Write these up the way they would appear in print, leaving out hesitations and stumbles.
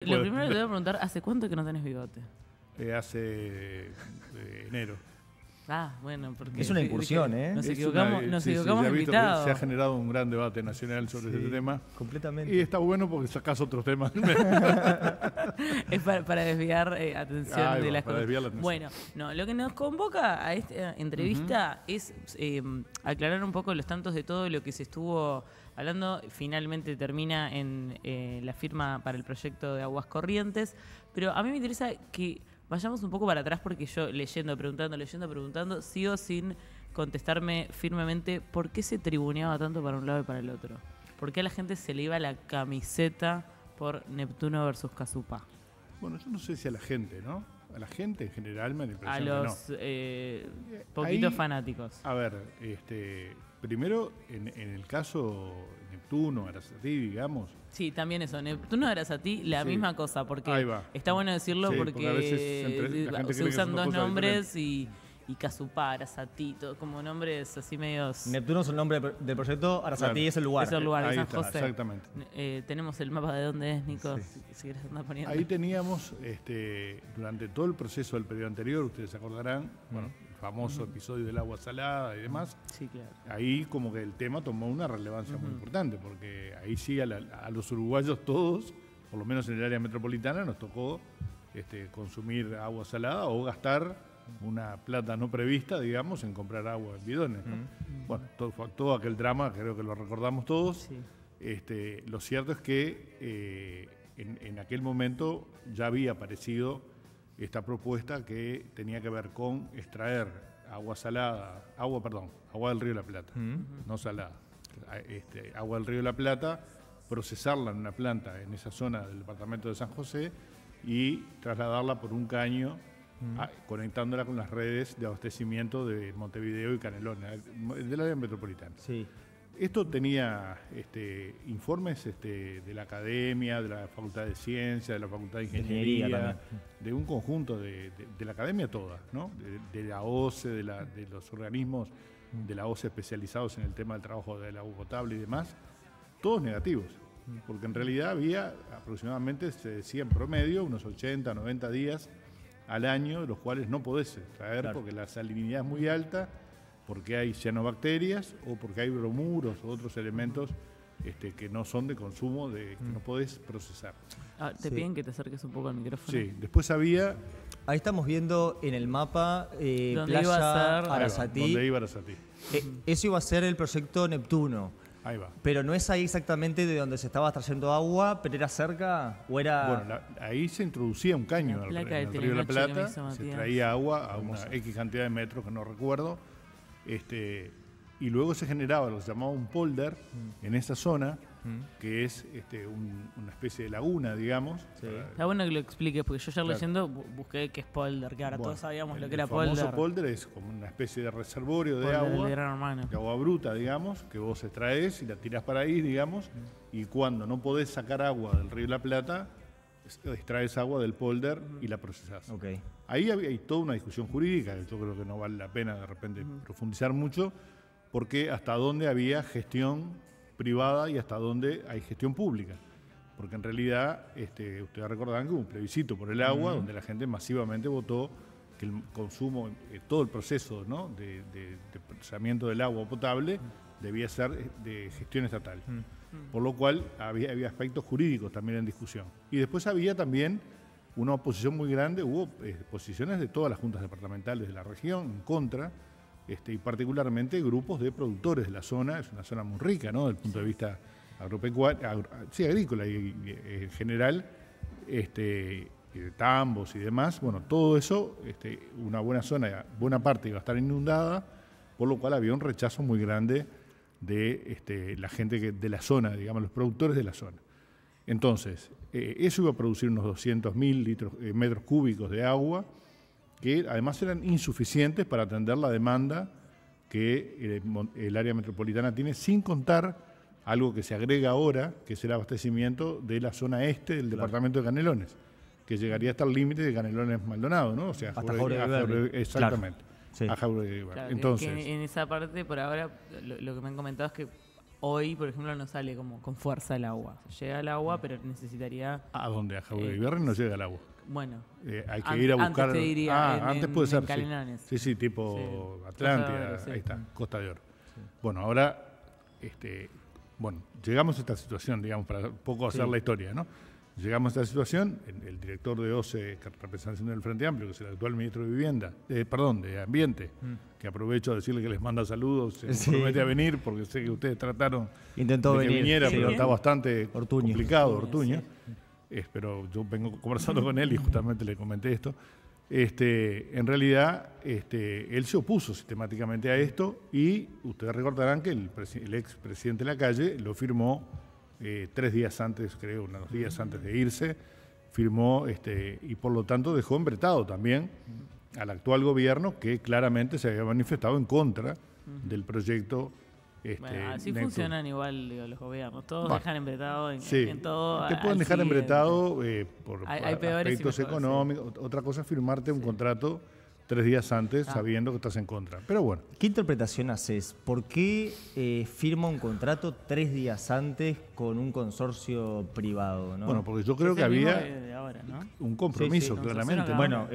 Lo primero que te voy a preguntar, ¿hace cuánto que no tenés bigote? Hace enero. Ah, bueno, porque... Es una incursión, ¿eh? Nos equivocamos sí, de invitado. se ha generado un gran debate nacional sobre este tema. Completamente. Y está bueno porque sacás otros temas. Es para desviar atención de las cosas. Atención. Bueno, no, lo que nos convoca a esta entrevista es aclarar un poco los tantos de todo lo que se estuvo hablando. Finalmente termina en la firma para el proyecto de Aguas Corrientes, pero a mí me interesa que vayamos un poco para atrás porque yo leyendo, preguntando, sigo sin contestarme firmemente por qué se tribuneaba tanto para un lado y para el otro. ¿Por qué a la gente se le iba la camiseta por Neptuno versus Cazupá? Bueno, yo no sé si a la gente, ¿no? A la gente en general me da la impresión A los que no. poquitos fanáticos. A ver, primero, en el caso Neptuno, Arasatí, digamos. Sí, también eso. Neptuno Arasatí, la misma cosa, porque está bueno decirlo, Sí, porque a veces la gente se usan dos nombres y Cazupá, Arasatí, como nombres así medios... Neptuno es el nombre del proyecto, Arasatí es el lugar. Es el lugar, Ahí de San está, José. Exactamente. Tenemos el mapa de dónde es, Nico, si quieres andar poniendo. Ahí teníamos, durante todo el proceso del periodo anterior, ustedes se acordarán, bueno, el famoso episodio del agua salada y demás. Sí, claro. Ahí como que el tema tomó una relevancia muy importante, porque ahí sí a los uruguayos todos, por lo menos en el área metropolitana, nos tocó consumir agua salada o gastar una plata no prevista, digamos, en comprar agua en bidones, ¿no? Bueno, todo aquel drama, creo que lo recordamos todos. Sí. Lo cierto es que en aquel momento ya había aparecido esta propuesta que tenía que ver con extraer agua del Río de la Plata, no salada. Agua del Río de la Plata, procesarla en una planta en esa zona del departamento de San José y trasladarla por un caño, conectándola con las redes de abastecimiento de Montevideo y Canelones, del área metropolitana. Sí. Esto tenía informes de la academia, de la Facultad de Ciencias, de la Facultad de Ingeniería, de un conjunto de la academia toda, ¿no? De la OCE, de los organismos de la OCE especializados en el tema del trabajo del agua potable y demás, todos negativos, porque en realidad había aproximadamente, se decía en promedio, unos 80, 90 días al año, de los cuales no podés extraer porque la salinidad es muy alta, porque hay cianobacterias o porque hay bromuros o otros elementos que no son de consumo, que no podés procesar. Te piden que te acerques un poco al micrófono. Sí, después había... Ahí estamos viendo en el mapa ¿Dónde iba Playa a ser? Arasatí. Donde iba Arasatí. Eso iba a ser el proyecto Neptuno. Ahí va. Pero no es ahí exactamente de donde se estaba trayendo agua, pero era cerca o era... Bueno, ahí se introducía un caño en el Río de la Plata, se traía agua a una X cantidad de metros que no recuerdo, y luego se generaba lo que se llamaba un polder en esa zona, que es una especie de laguna, digamos. Sí. Está bueno que lo expliques, porque yo ya leyendo busqué qué es polder, que ahora todos sabíamos lo que era polder. El famoso polder es como una especie de reservorio de agua bruta, digamos, que vos extraes y la tirás para ahí, digamos, y cuando no podés sacar agua del Río de la Plata, extraes agua del polder y la procesás. Okay. Ahí hay toda una discusión jurídica, que yo creo que no vale la pena de repente profundizar mucho, porque hasta dónde había gestión privada y hasta dónde hay gestión pública. Porque en realidad, ustedes recordarán que hubo un plebiscito por el agua, donde la gente masivamente votó que el consumo, todo el proceso, ¿no?, de procesamiento del agua potable debía ser de gestión estatal. Por lo cual había aspectos jurídicos también en discusión. Y después había también una oposición muy grande, hubo posiciones de todas las juntas departamentales de la región en contra, y particularmente grupos de productores de la zona. Es una zona muy rica, ¿no?, desde el punto de vista agropecuario, agrícola y en general, de tambos y demás. Bueno, todo eso, una buena zona, buena parte iba a estar inundada, por lo cual había un rechazo muy grande de la gente de la zona, digamos, los productores de la zona. Entonces, eso iba a producir unos 200.000 metros cúbicos de agua, que además eran insuficientes para atender la demanda que el área metropolitana tiene, sin contar algo que se agrega ahora, que es el abastecimiento de la zona este del departamento de Canelones, que llegaría hasta el límite de Canelones-Maldonado, ¿no? O sea, hasta Jauregui. Exactamente. Sí. Claro, entonces, que en esa parte, por ahora, lo que me han comentado es que hoy, por ejemplo, no sale como con fuerza el agua. Llega el agua, pero necesitaría... ¿A dónde? A Jabogueyberry no llega el agua. Bueno, Hay que ir a buscar. Antes te diría, antes puede ser. Canelones. Sí, tipo Sí. Atlántida, Sí. ahí está, Costa de Oro. Bueno, ahora, llegamos a esta situación, digamos, para un poco hacer la historia, ¿no? Llegamos a esta situación, el director de OCE, representación del Frente Amplio, que es el actual ministro de Vivienda, de Ambiente, que aprovecho a decirle que les manda saludos, se promete a venir, porque sé que ustedes trataron Intentó de que venir, viniera, sí. pero está bastante Ortuño. complicado, Ortuño. Pero yo vengo conversando con él y justamente le comenté esto. En realidad, él se opuso sistemáticamente a esto y ustedes recordarán que el expresidente Lacalle lo firmó 3 días antes, creo, unos días antes de irse, firmó y por lo tanto dejó embretado también al actual gobierno que claramente se había manifestado en contra del proyecto. Bueno, así Neptuno. funcionan igual, digo, los gobiernos. Todos Bueno, dejan embretado en Sí, todo. te pueden al dejar siguiente. embretado por Hay peores y aspectos mejores, económicos. Otra cosa es firmarte un contrato 3 días antes sabiendo que estás en contra. Pero bueno, ¿Qué interpretación haces? ¿Por qué firma un contrato 3 días antes con un consorcio privado? ¿No? bueno, porque yo creo Es que el mismo había de ahora, ¿no? un compromiso, sí, claramente. consorcio Bueno,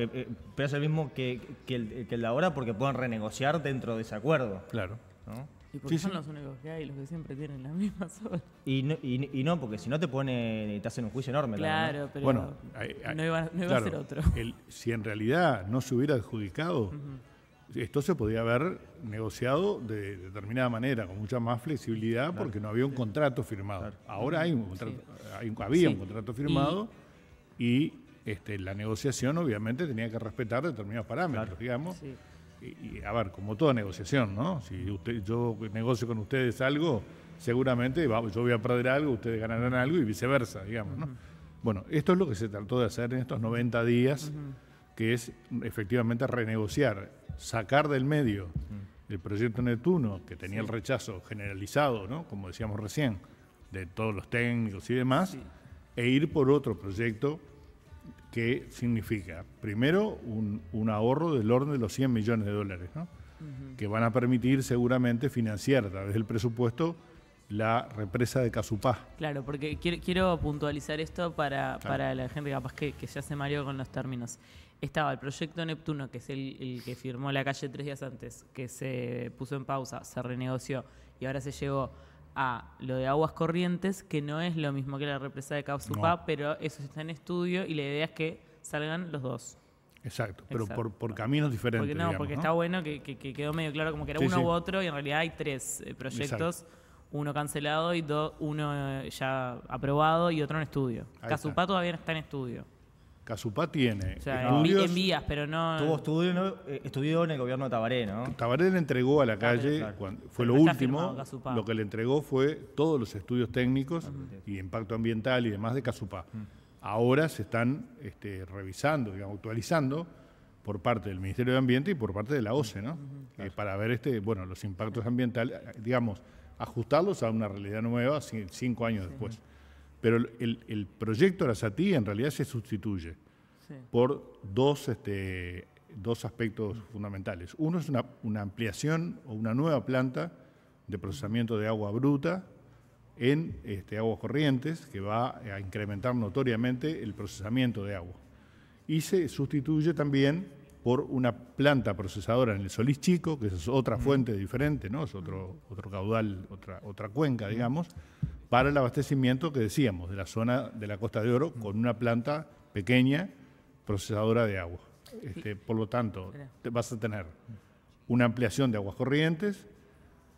pero es el mismo que el de ahora porque pueden renegociar dentro de ese acuerdo. Claro. ¿No? Y porque Sí, son sí. los únicos que hay, los que siempre tienen las mismas obras. Y no, porque si no te hacen un juicio enorme. también, ¿no? Claro, pero Bueno, no iba a claro, ser otro. si en realidad no se hubiera adjudicado, esto se podía haber negociado de determinada manera, con mucha más flexibilidad, porque no había un contrato firmado. Ahora hay un contrato, había un contrato firmado y la negociación obviamente tenía que respetar determinados parámetros, digamos. Sí. Y a ver, como toda negociación, ¿no? Si yo negocio con ustedes algo, seguramente yo voy a perder algo, ustedes ganarán algo y viceversa, digamos, ¿no? Bueno, esto es lo que se trató de hacer en estos 90 días, que es efectivamente renegociar, sacar del medio el proyecto Neptuno, que tenía el rechazo generalizado, ¿no? Como decíamos recién, de todos los técnicos y demás, e ir por otro proyecto que significa, primero, un ahorro del orden de los 100 millones de dólares, ¿no? Que van a permitir seguramente financiar a través del presupuesto la represa de Casupá. Claro, porque quiero puntualizar esto para la gente capaz que ya se mareó con los términos. Estaba el proyecto Neptuno, que es el que firmó Lacalle 3 días antes, que se puso en pausa, se renegoció y ahora se llegó a lo de Aguas Corrientes, que no es lo mismo que la represa de Casupá, No. pero eso está en estudio y la idea es que salgan los dos. Exacto, pero Exacto. por caminos diferentes. Porque digamos, porque ¿no? está bueno que quedó medio claro como que era Sí, uno sí. u otro y en realidad hay 3 proyectos, uno cancelado y uno ya aprobado y otro en estudio. Ahí Casupá está. todavía no está en estudio. Casupá tiene O sea, estudios. en vías, pero no... Tuvo estudió en el gobierno de Tabaré, ¿no? Tabaré le entregó a la calle, claro. fue Pero lo no está último, firmado Casupá. lo que le entregó fue todos los estudios técnicos y impacto ambiental y demás de Casupá. Ahora se están revisando, digamos, actualizando por parte del Ministerio de Ambiente y por parte de la OCE, ¿no? Para ver los impactos ambientales, digamos, ajustarlos a una realidad nueva 5 años después. Pero el proyecto Arasatí en realidad se sustituye por dos aspectos fundamentales. Uno es una ampliación o una nueva planta de procesamiento de agua bruta en Aguas Corrientes, que va a incrementar notoriamente el procesamiento de agua. Y se sustituye también por una planta procesadora en el Solís Chico, que es otra fuente diferente, ¿no? Es otro caudal, otra cuenca, digamos, para el abastecimiento que decíamos, de la zona de la Costa de Oro, con una planta pequeña procesadora de agua. Por lo tanto, vas a tener una ampliación de Aguas Corrientes,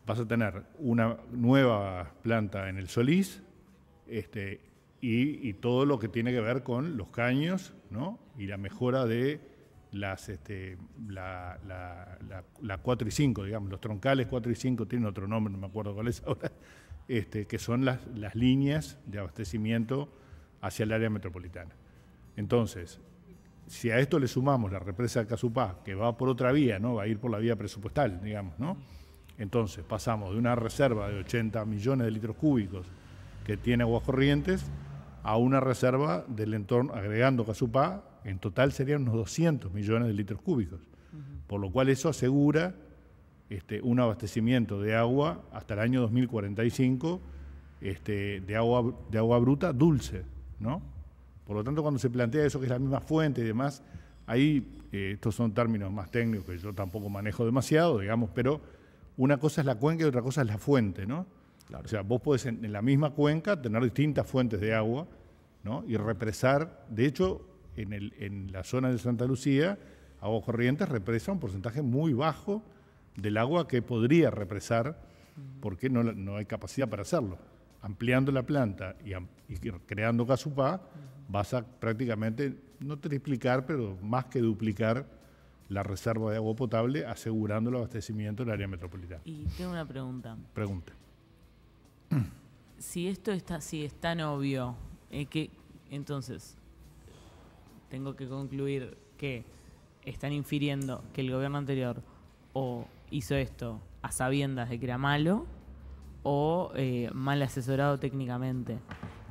vas a tener una nueva planta en el Solís, y todo lo que tiene que ver con los caños, ¿no? Y la mejora de la 4 y 5, digamos, los troncales 4 y 5 tienen otro nombre, no me acuerdo cuál es ahora, que son las líneas de abastecimiento hacia el área metropolitana. Entonces, si a esto le sumamos la represa de Casupá, que va por otra vía, ¿no? Va a ir por la vía presupuestal, digamos, ¿no? Entonces, pasamos de una reserva de 80 millones de litros cúbicos que tiene Aguas Corrientes a una reserva del entorno, agregando Casupá, en total serían unos 200 millones de litros cúbicos. Por lo cual eso asegura un abastecimiento de agua hasta el año 2045, de agua bruta dulce, ¿no? Por lo tanto, cuando se plantea eso, que es la misma fuente y demás, ahí estos son términos más técnicos que yo tampoco manejo demasiado, digamos, pero una cosa es la cuenca y otra cosa es la fuente, ¿no? Claro. O sea, vos podés en la misma cuenca tener distintas fuentes de agua, ¿no? Y represar. De hecho, en la zona de Santa Lucía, Aguas Corrientes represa un porcentaje muy bajo del agua que podría represar, porque no hay capacidad para hacerlo. Ampliando la planta y creando Casupá, vas a prácticamente, no triplicar, pero más que duplicar la reserva de agua potable, asegurando el abastecimiento del área metropolitana. Y tengo una pregunta. Pregunta. Si esto si es tan obvio, que entonces tengo que concluir que están infiriendo que el gobierno anterior o hizo esto a sabiendas de que era malo o mal asesorado técnicamente.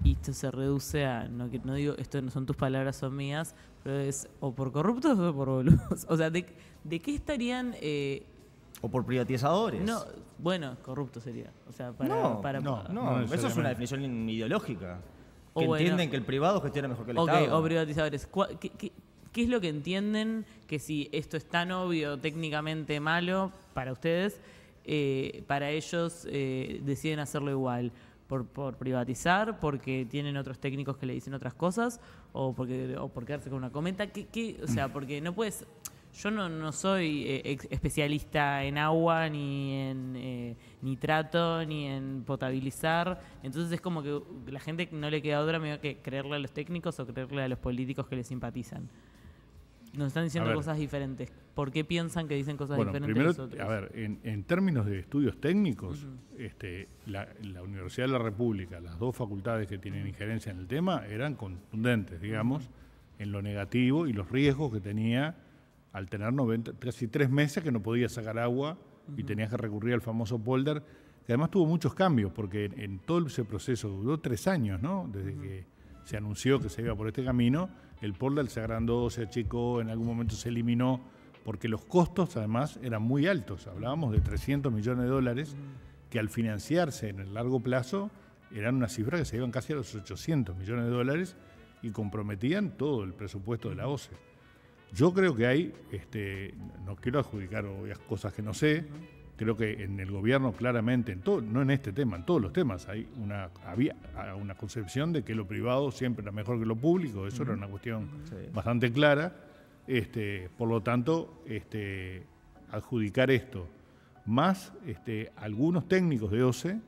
Y esto se reduce a, no digo, esto no son tus palabras, son mías, pero es o por corruptos o por boludos. O sea, ¿de qué estarían? O por privatizadores. No, bueno, corrupto sería. O sea, no, eso es una definición ideológica. Que entienden que el privado gestiona mejor que el Estado. O privatizadores. ¿Qué es lo que entienden que si esto es tan obvio, técnicamente malo para ustedes, para ellos deciden hacerlo igual? ¿Por privatizar? ¿Porque tienen otros técnicos que le dicen otras cosas? ¿O por quedarse con una cometa? O sea, porque no puedes... Yo no soy especialista en agua, ni en nitrato, ni en potabilizar. Entonces es como que la gente no le queda otra medio que creerle a los técnicos o creerle a los políticos que les simpatizan. Nos están diciendo cosas diferentes. ¿Por qué piensan que dicen cosas diferentes primero, nosotros? A ver, en términos de estudios técnicos, la Universidad de la República, las dos facultades que tienen injerencia en el tema, eran contundentes, digamos, en lo negativo y los riesgos que tenía al tener casi 3 meses que no podía sacar agua y tenías que recurrir al famoso polder, que además tuvo muchos cambios, porque en todo ese proceso duró 3 años, ¿no? Desde que se anunció que se iba por este camino, el polder se agrandó, se achicó, en algún momento se eliminó, porque los costos además eran muy altos. Hablábamos de $300 millones, que al financiarse en el largo plazo eran una cifra que se iban casi a los $800 millones y comprometían todo el presupuesto de la OCE. Yo creo que hay, no quiero adjudicar obvias cosas que no sé, creo que en el gobierno claramente, no en este tema, en todos los temas, había una concepción de que lo privado siempre era mejor que lo público, eso era una cuestión bastante clara. Por lo tanto, adjudicar esto, más algunos técnicos de OCE,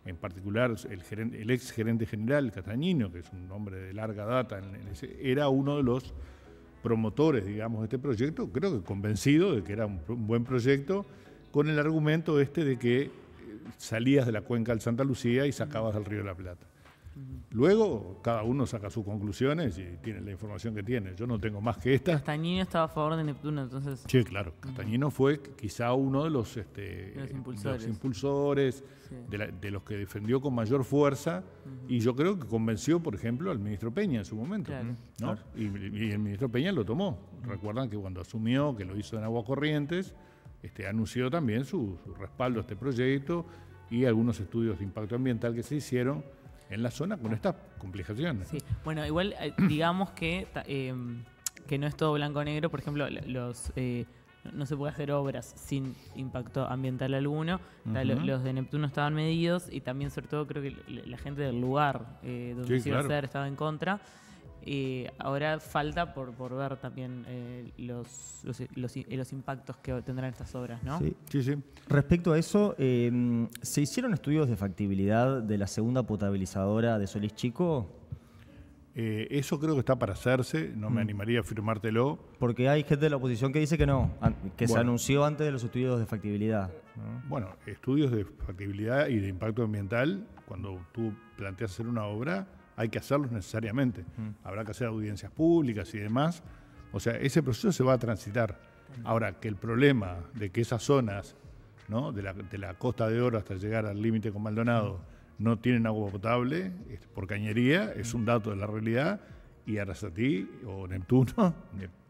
en particular el ex gerente general Castañino, que es un hombre de larga data, era uno de los promotores, digamos, de este proyecto, creo que convencido de que era un buen proyecto, con el argumento de que salías de la cuenca del Santa Lucía y sacabas del Río de la Plata. Luego, cada uno saca sus conclusiones y tiene la información que tiene. Yo no tengo más que esta. Castañino estaba a favor de Neptuno, entonces... Sí, claro. Castañino fue quizá uno de los impulsores, de los que defendió con mayor fuerza, y yo creo que convenció, por ejemplo, al ministro Peña en su momento. Claro, ¿no? Claro. Y el ministro Peña lo tomó. Recuerdan que cuando asumió, que lo hizo en Aguas Corrientes, anunció también su respaldo a este proyecto y algunos estudios de impacto ambiental que se hicieron en la zona con estas complicaciones. Sí, bueno, igual digamos que no es todo blanco o negro. Por ejemplo, no se puede hacer obras sin impacto ambiental alguno. Los de Neptuno estaban medidos y también, sobre todo, creo que la gente del lugar donde se iba a hacer estaba en contra. Ahora falta por ver también los impactos que tendrán estas obras, ¿no? Sí. Respecto a eso, ¿se hicieron estudios de factibilidad de la segunda potabilizadora de Solís Chico? Eso creo que está para hacerse, no me animaría a afirmártelo. Porque hay gente de la oposición que dice que no, que se anunció antes de los estudios de factibilidad, ¿no? Bueno, estudios de factibilidad y de impacto ambiental, cuando tú planteas hacer una obra, hay que hacerlos necesariamente. Habrá que hacer audiencias públicas y demás. O sea, ese proceso se va a transitar. Ahora, que el problema de que esas zonas, ¿no?, de la Costa de Oro hasta llegar al límite con Maldonado no tienen agua potable por cañería, es un dato de la realidad, y Arasatí o Neptuno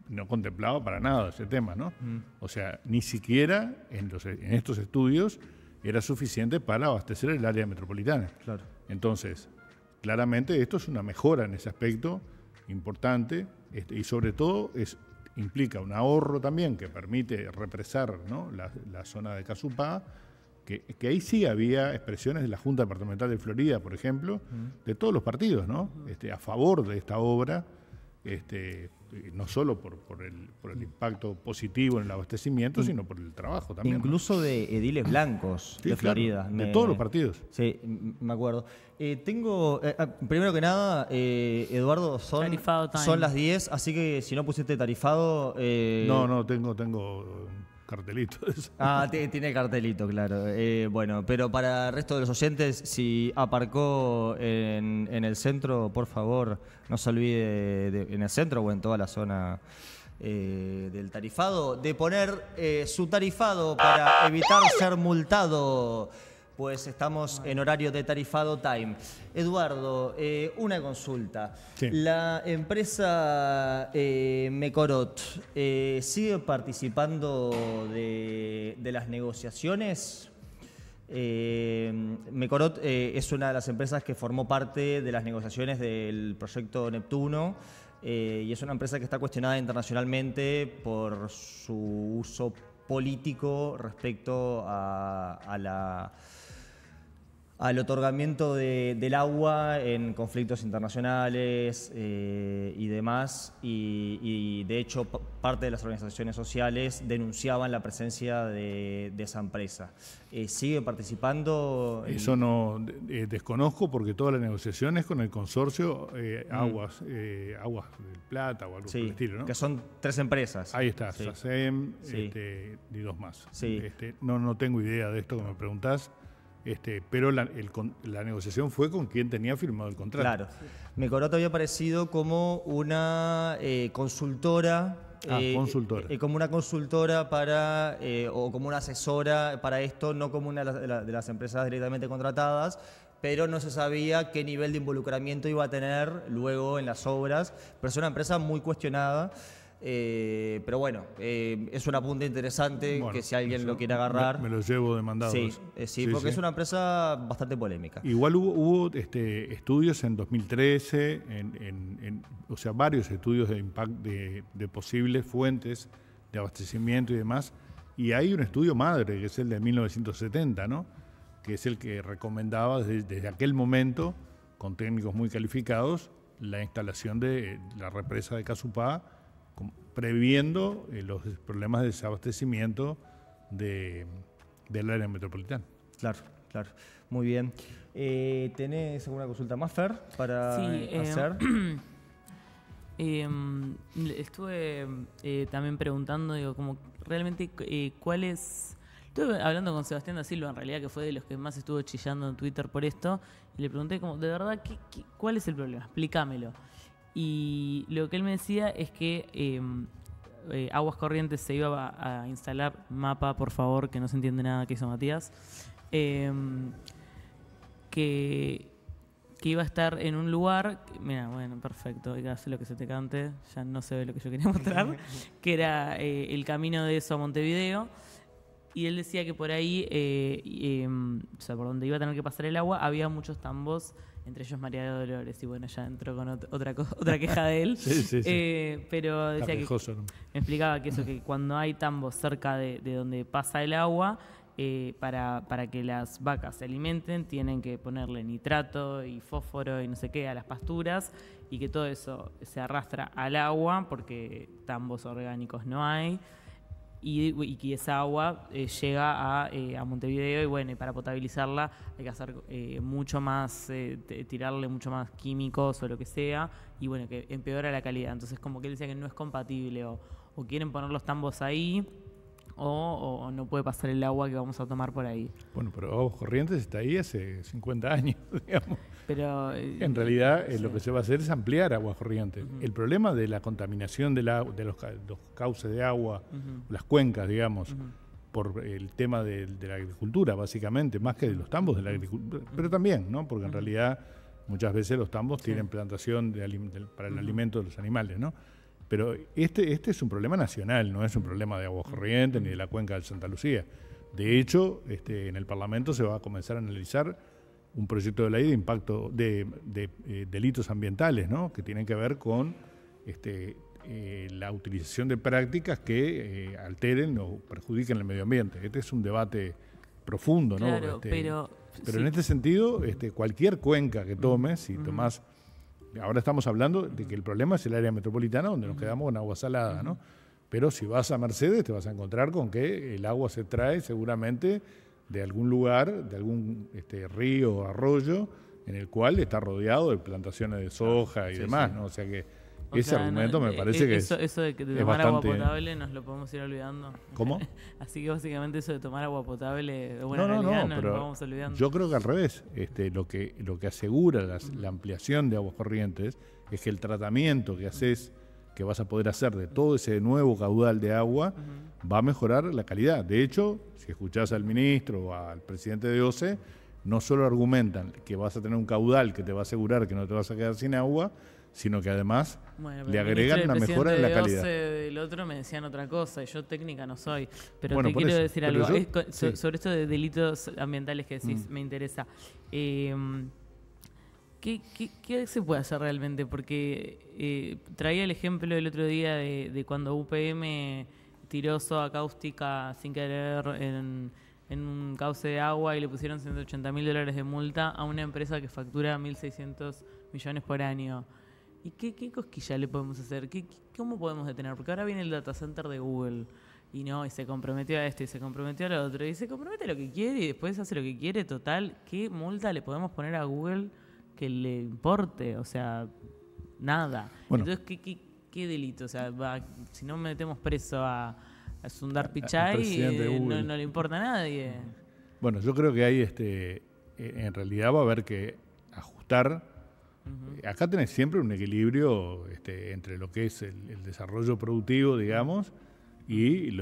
no contemplaba para nada ese tema, ¿no? O sea, ni siquiera en estos estudios era suficiente para abastecer el área metropolitana. Claro. Entonces, claramente esto es una mejora en ese aspecto importante, y sobre todo implica un ahorro también que permite represar, ¿no?, la zona de Casupá, que ahí sí había expresiones de la Junta Departamental de Florida, por ejemplo, de todos los partidos, ¿no? A favor de esta obra, no solo por el impacto positivo en el abastecimiento, sino por el trabajo también. Incluso, ¿no?, de ediles blancos sí, de claro, Florida. De todos los partidos. Sí, me acuerdo. Primero que nada, Eduardo, son las 10, así que si no pusiste tarifado... No, tengo cartelito. Tiene cartelito, claro. Bueno, pero para el resto de los oyentes, si aparcó en el centro, por favor, no se olvide en el centro o en toda la zona del tarifado, de poner su tarifado para evitar ser multado, pues estamos en horario de tarifado time. Eduardo, una consulta. Sí. La empresa Mecorot sigue participando de las negociaciones. Mecorot es una de las empresas que formó parte de las negociaciones del proyecto Neptuno, y es una empresa que está cuestionada internacionalmente por su uso político respecto al otorgamiento del agua en conflictos internacionales y demás, y de hecho parte de las organizaciones sociales denunciaban la presencia de esa empresa. ¿Sigue participando? Eso no desconozco, porque todas las negociaciones con el consorcio Aguas del Plata o algo por el estilo, ¿no? Que son 3 empresas. Ahí está, sí. SACEM, Sí. Y 2 más. Sí. No tengo idea de esto que me preguntás. Pero la negociación fue con quien tenía firmado el contrato. Claro. Mecorot había aparecido como una consultora. Consultora. Como una consultora o como una asesora para esto, no como una de las empresas directamente contratadas, pero no se sabía qué nivel de involucramiento iba a tener luego en las obras. Pero es una empresa muy cuestionada. Pero bueno, es un apunte interesante, que si alguien lo quiere agarrar... Me lo llevo demandado. Sí, porque es una empresa bastante polémica. Igual hubo estudios en 2013, o sea, varios estudios de impacto de posibles fuentes de abastecimiento y demás, y hay un estudio madre, que es el de 1970, ¿no?, que es el que recomendaba desde aquel momento, con técnicos muy calificados, la instalación de la represa de Casupá, previendo los problemas de desabastecimiento del área metropolitana. Claro. Muy bien. ¿Tenés alguna consulta más, Fer, para hacer? Estuve también preguntando, como realmente cuál es... Estuve hablando con Sebastián da Silva, en realidad, que fue de los que más estuvo chillando en Twitter por esto, y le pregunté como, de verdad, ¿cuál es el problema? Explícamelo. Y lo que él me decía es que Aguas Corrientes se iba a instalar, mapa, por favor, que no se entiende nada que hizo Matías, que iba a estar en un lugar, mira, bueno, perfecto, hace lo que se te cante, ya no se ve lo que yo quería mostrar, que era el camino de eso a Montevideo. Y él decía que por ahí, o sea, por donde iba a tener que pasar el agua, había muchos tambos, entre ellos María de Dolores. Y bueno, ya entró con otra queja de él. Sí. Pero decía me explicaba que eso, que cuando hay tambos cerca de donde pasa el agua, para que las vacas se alimenten, tienen que ponerle nitrato y fósforo y no sé qué a las pasturas, y que todo eso se arrastra al agua porque tambos orgánicos no hay. Y que esa agua llega a Montevideo, y bueno, y para potabilizarla hay que hacer mucho más, tirarle mucho más químicos o lo que sea, y bueno, que empeora la calidad. Entonces, como que él decía que no es compatible, o quieren poner los tambos ahí, o no puede pasar el agua que vamos a tomar por ahí. Bueno, pero Aguas Corrientes está ahí hace 50 años, digamos. Pero en realidad lo que se va a hacer es ampliar Aguas Corrientes. El problema de la contaminación de los cauces de agua, las cuencas, digamos, por el tema de la agricultura, básicamente, más que de los tambos de la agricultura, pero también, ¿no? Porque en realidad muchas veces los tambos tienen plantación para el alimento de los animales, ¿no? Pero este es un problema nacional, no es un problema de Aguas Corrientes ni de la cuenca de Santa Lucía. De hecho, en el Parlamento se va a comenzar a analizar un proyecto de ley de impacto de delitos ambientales, ¿no? Que tienen que ver con la utilización de prácticas que alteren o perjudiquen el medio ambiente. Este es un debate profundo, ¿no? Claro, pero sí. En este sentido, cualquier cuenca que tomes, si tomás, ahora estamos hablando de que el problema es el área metropolitana donde nos quedamos con agua salada, ¿no? Pero si vas a Mercedes te vas a encontrar con que el agua se trae seguramente de algún lugar, de algún río o arroyo, en el cual está rodeado de plantaciones de soja y demás, ¿no? O sea que ese argumento me parece que eso de tomar agua potable nos lo podemos ir olvidando. ¿Cómo? Así que básicamente eso de tomar agua potable de buena calidad nos lo vamos olvidando. Yo creo que al revés, lo que asegura la ampliación de Aguas Corrientes es que el tratamiento que vas a poder hacer de todo ese nuevo caudal de agua va a mejorar la calidad. De hecho, si escuchás al ministro o al presidente de OCE, no solo argumentan que vas a tener un caudal que te va a asegurar que no te vas a quedar sin agua, sino que además le agregan una mejora en la calidad. Del otro me decían otra cosa, y yo técnica no soy, pero bueno, te quiero decir algo. Sobre esto de delitos ambientales que decís, me interesa. ¿Qué se puede hacer realmente? Porque traía el ejemplo el otro día de cuando UPM tiró soda cáustica sin querer en un cauce de agua y le pusieron $180.000 de multa a una empresa que factura 1.600 millones por año. ¿Y qué cosquilla le podemos hacer? ¿Cómo podemos detener? Porque ahora viene el data center de Google y se comprometió a esto y se comprometió a lo otro y se compromete a lo que quiere y después hace lo que quiere. Total, ¿qué multa le podemos poner a Google que le importe? O sea, nada. Bueno, entonces, ¿qué delito? O sea, si no metemos preso a Sundar Pichai, no le importa a nadie. Bueno, yo creo que hay, en realidad va a haber que ajustar. Acá tenés siempre un equilibrio entre lo que es el desarrollo productivo, digamos, y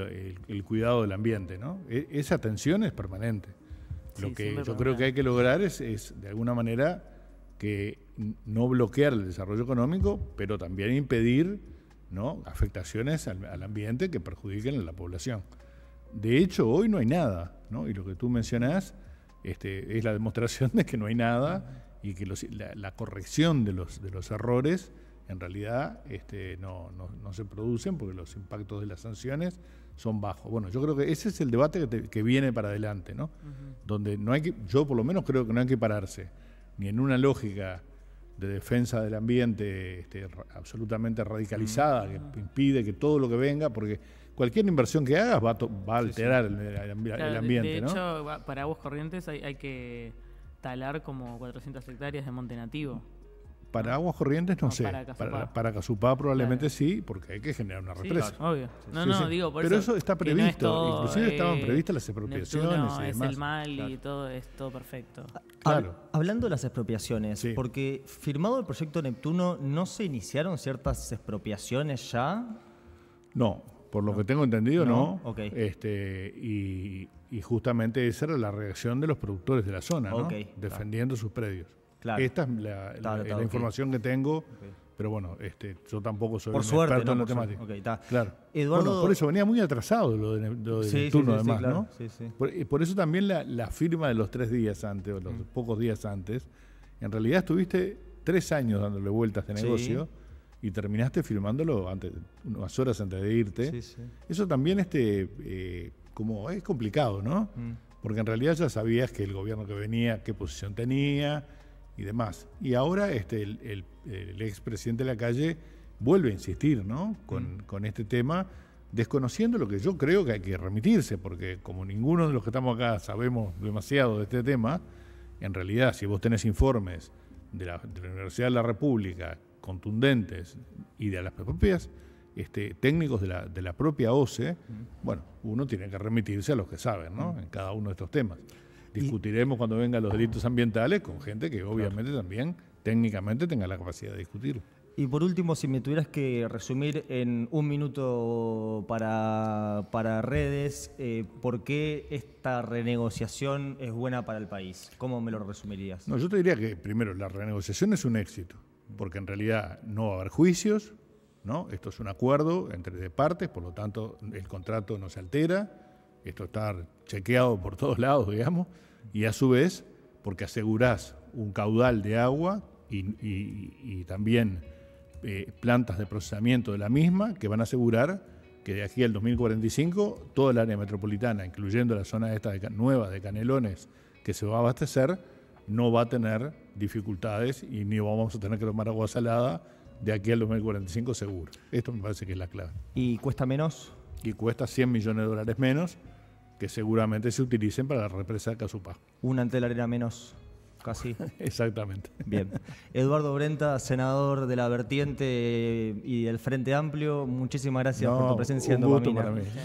el cuidado del ambiente, ¿no? Esa tensión es permanente. Lo que yo creo que hay que lograr es de alguna manera, que no bloquear el desarrollo económico, pero también impedir, ¿no?, afectaciones al ambiente que perjudiquen a la población. De hecho, hoy no hay nada, ¿no? Y lo que tú mencionás es la demostración de que no hay nada y que la corrección de los errores en realidad no se producen porque los impactos de las sanciones son bajos. Bueno, yo creo que ese es el debate que viene para adelante, ¿no? Donde yo por lo menos creo que no hay que pararse ni en una lógica de defensa del ambiente absolutamente radicalizada, que impide que todo lo que venga, porque cualquier inversión que hagas va a alterar el ambiente, ¿no? De hecho, para Aguas Corrientes hay que talar como 400 hectáreas de monte nativo. Para Aguas Corrientes no sé, para Casupá probablemente sí, porque hay que generar una represa. Sí, obvio. No, digo, por pero eso está previsto, no todo, inclusive estaban previstas las expropiaciones Neptuno y es demás. el mal y todo es todo perfecto. Claro. Hablando de las expropiaciones, porque firmado el proyecto Neptuno, ¿no se iniciaron ciertas expropiaciones ya? No, por lo que tengo entendido no. Okay. Y justamente esa era la reacción de los productores de la zona, ¿no? Defendiendo sus predios. Claro. Esta es la información que tengo, pero bueno, yo tampoco soy experto en la temática. Claro. Eduardo... Bueno, por eso venía muy atrasado lo de Neptuno, además, claro, ¿no? Sí. Por eso también la firma de los 3 días antes, o los pocos días antes, en realidad estuviste 3 años dándole vueltas de negocio y terminaste firmándolo unas horas antes de irte. Eso también como es complicado, ¿no? Porque en realidad ya sabías que el gobierno que venía, qué posición tenía y demás. Y ahora el expresidente Lacalle vuelve a insistir, ¿no?, con este tema, desconociendo lo que yo creo que hay que remitirse, porque como ninguno de los que estamos acá sabemos demasiado de este tema, en realidad si vos tenés informes de la Universidad de la República contundentes y de las propias técnicos de la propia OCE, bueno, uno tiene que remitirse a los que saben, ¿no?, en cada uno de estos temas. Discutiremos cuando vengan los delitos ambientales con gente que obviamente también técnicamente tenga la capacidad de discutir. Y por último, si me tuvieras que resumir en 1 minuto para redes, ¿por qué esta renegociación es buena para el país? ¿Cómo me lo resumirías? No, yo te diría que primero la renegociación es un éxito, porque en realidad no va a haber juicios, ¿no? Esto es un acuerdo entre partes, por lo tanto el contrato no se altera, esto está chequeado por todos lados, digamos, y a su vez, porque asegurás un caudal de agua y también plantas de procesamiento de la misma que van a asegurar que de aquí al 2045 toda el área metropolitana, incluyendo la zona esta nueva de Canelones, que se va a abastecer, no va a tener dificultades y ni vamos a tener que tomar agua salada de aquí al 2045 seguro. Esto me parece que es la clave. ¿Y cuesta menos? Y cuesta $100 millones menos, que seguramente se utilicen para la represa de Casupá. Una antelarera menos, casi. Exactamente. Bien. Eduardo Brenta, senador de la Vertiente y del Frente Amplio, muchísimas gracias por tu presencia en un gusto Dopamina. para mí.